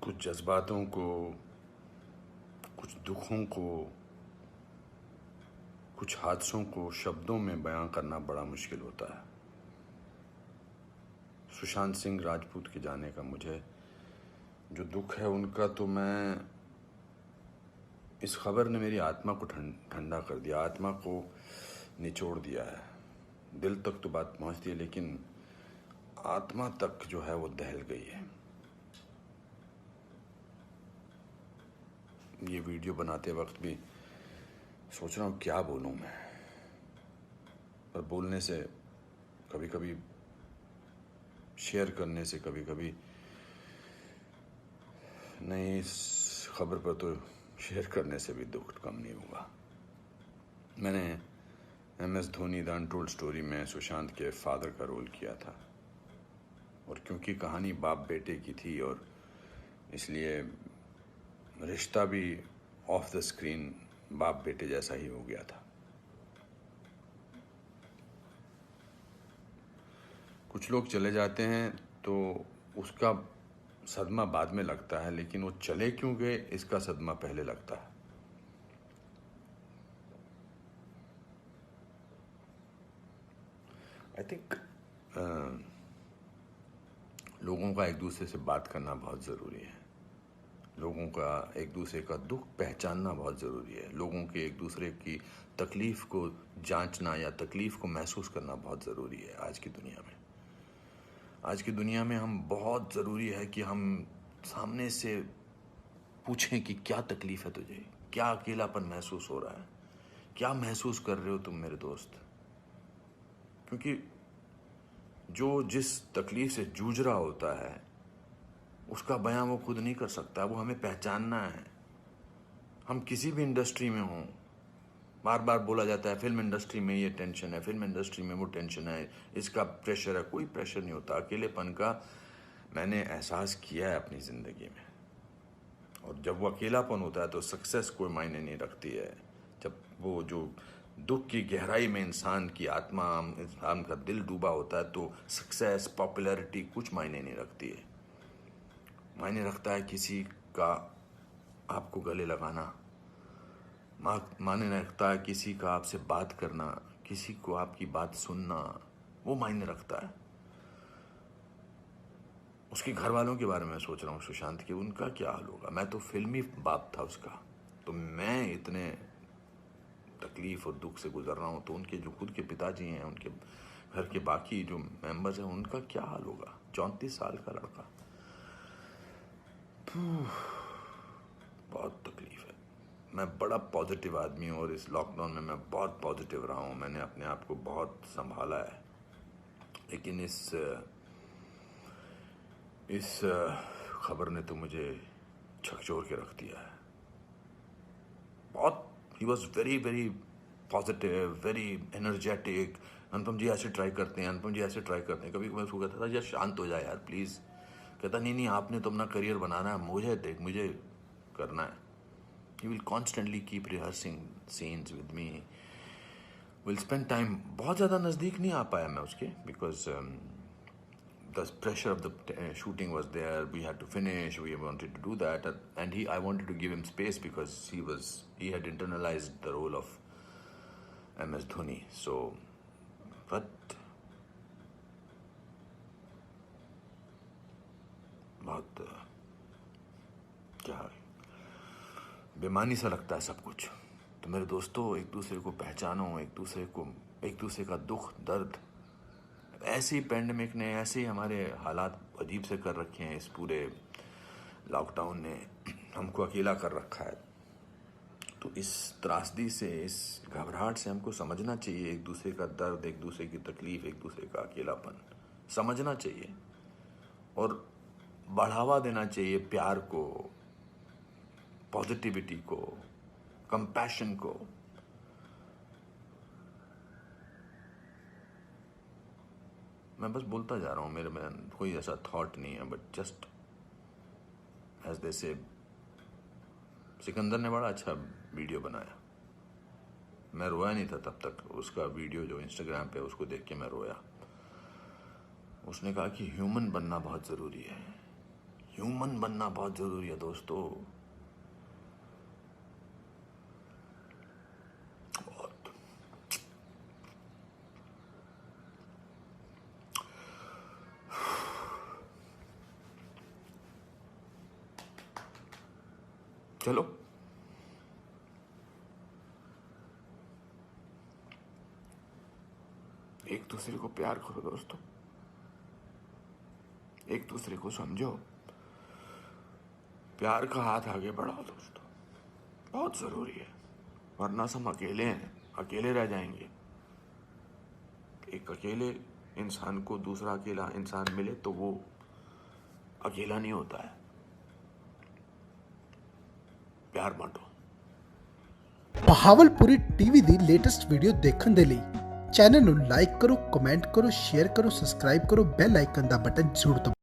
कुछ जज्बातों को, कुछ दुखों को, कुछ हादसों को शब्दों में बयां करना बड़ा मुश्किल होता है। सुशांत सिंह राजपूत के जाने का मुझे जो दुख है उनका, तो मैं इस खबर ने मेरी आत्मा को ठंडा कर दिया, आत्मा को निचोड़ दिया है। दिल तक तो बात पहुंचती है, लेकिन आत्मा तक जो है वो दहल गई है। ये वीडियो बनाते वक्त भी सोच रहा हूँ क्या बोलूँ मैं, पर बोलने से कभी कभी, शेयर करने से कभी कभी नहीं, इस खबर पर तो शेयर करने से भी दुख कम नहीं होगा। मैंने MS Dhoni the untold story में सुशांत के फादर का रोल किया था, और क्योंकि कहानी बाप बेटे की थी और इसलिए रिश्ता भी ऑफ द स्क्रीन बाप बेटे जैसा ही हो गया था। कुछ लोग चले जाते हैं तो उसका सदमा बाद में लगता है, लेकिन वो चले क्यों गए इसका सदमा पहले लगता है। आई थिंक लोगों का एक दूसरे से बात करना बहुत ज़रूरी है। लोगों का एक दूसरे का दुख पहचानना बहुत ज़रूरी है। लोगों के एक दूसरे की तकलीफ़ को जांचना या तकलीफ़ को महसूस करना बहुत ज़रूरी है आज की दुनिया में। आज की दुनिया में हम बहुत ज़रूरी है कि हम सामने से पूछें कि क्या तकलीफ़ है तुझे, क्या अकेलापन महसूस हो रहा है, क्या महसूस कर रहे हो तुम मेरे दोस्त। क्योंकि जो जिस तकलीफ़ से जूझ रहा होता है उसका बयां वो खुद नहीं कर सकता, वो हमें पहचानना है। हम किसी भी इंडस्ट्री में हों, बार बार बोला जाता है फिल्म इंडस्ट्री में ये टेंशन है, फिल्म इंडस्ट्री में वो टेंशन है, इसका प्रेशर है। कोई प्रेशर नहीं होता। अकेलेपन का मैंने एहसास किया है अपनी ज़िंदगी में, और जब वो अकेलापन होता है तो सक्सेस कोई मायने नहीं रखती है। जब वो जो दुख की गहराई में इंसान की आत्मा, इंसान का दिल डूबा होता है, तो सक्सेस, पॉपुलैरिटी कुछ मायने नहीं रखती है। मायने रखता है किसी का आपको गले लगाना, मायने रखता है किसी का आपसे बात करना, किसी को आपकी बात सुनना, वो मायने रखता है। उसके घर वालों के बारे में सोच रहा हूँ, सुशांत के, उनका क्या हाल होगा। मैं तो फिल्मी बाप था उसका, तो मैं इतने तकलीफ और दुख से गुजर रहा हूँ, तो उनके जो खुद के पिताजी हैं, उनके घर के बाकी जो मेंबर्स हैं, उनका क्या हाल होगा। 34 साल का लड़का, बहुत तकलीफ है। मैं बड़ा पॉजिटिव आदमी हूँ, और इस लॉकडाउन में मैं बहुत पॉजिटिव रहा हूँ। मैंने अपने आप को बहुत संभाला है, लेकिन इस खबर ने तो मुझे झकझोर के रख दिया है। बहुत, ही was very very positive, very energetic. Anupam ji ऐसे ट्राई करते हैं, अनुपम जी ऐसे ट्राई करते हैं। कभी मैं उसको कहता था यार शांत हो जाए यार प्लीज़। कहता नहीं नहीं, आपने तो अपना करियर बनाना है, मुझे देख, मुझे करना है। He will constantly keep rehearsing scenes with me. We'll spend time. बहुत ज़्यादा नज़दीक नहीं आ पाया मैं उसके, because the pressure of the shooting was there. We had to finish. We wanted to do that, and I wanted to give him space because he had internalized the role of MS Dhoni. So, but बहुत क्या बेमानी सा लगता है सब कुछ। तो मेरे दोस्तों, एक दूसरे को पहचानो, एक दूसरे का दुख दर्द। ऐसे ही पैंडेमिक ने, ऐसे ही हमारे हालात अजीब से कर रखे हैं। इस पूरे लॉकडाउन ने हमको अकेला कर रखा है। तो इस त्रासदी से, इस घबराहट से हमको समझना चाहिए एक दूसरे का दर्द, एक दूसरे की तकलीफ, एक दूसरे का अकेलापन समझना चाहिए, और बढ़ावा देना चाहिए प्यार को, पॉजिटिविटी को, कंपैशन को। मैं बस बोलता जा रहा हूँ, मेरे में कोई ऐसा थॉट नहीं है, बट जस्ट एज दे से। सिकंदर ने बड़ा अच्छा वीडियो बनाया, मैं रोया नहीं था तब तक। उसका वीडियो जो इंस्टाग्राम पे, उसको देख के मैं रोया। उसने कहा कि ह्यूमन बनना बहुत ज़रूरी है। ह्यूमन बनना बहुत जरूरी है दोस्तों। बहुत। चलो एक दूसरे को प्यार करो दोस्तों, एक दूसरे को समझो, प्यार का हाथ आगे बढ़ाओ दोस्तों, बहुत जरूरी है। वरना हम अकेले हैं, अकेले रह जाएंगे। एक अकेले इंसान को दूसरा अकेला इंसान मिले तो वो अकेला नहीं होता है। प्यार बांटो। ਬਹਾਵਲਪੁਰੀ ਟੀਵੀ ਦੀ ਲੇਟੈਸਟ ਵੀਡੀਓ ਦੇਖਣ ਦੇ ਲਈ ਚੈਨਲ ਨੂੰ ਲਾਈਕ ਕਰੋ, ਕਮੈਂਟ ਕਰੋ, ਸ਼ੇਅਰ ਕਰੋ, ਸਬਸਕ੍ਰਾਈਬ ਕਰੋ, ਬੈਲ ਆਈਕਨ ਦਾ ਬਟਨ ਜ਼ਰੂਰ ਦਬਾਓ।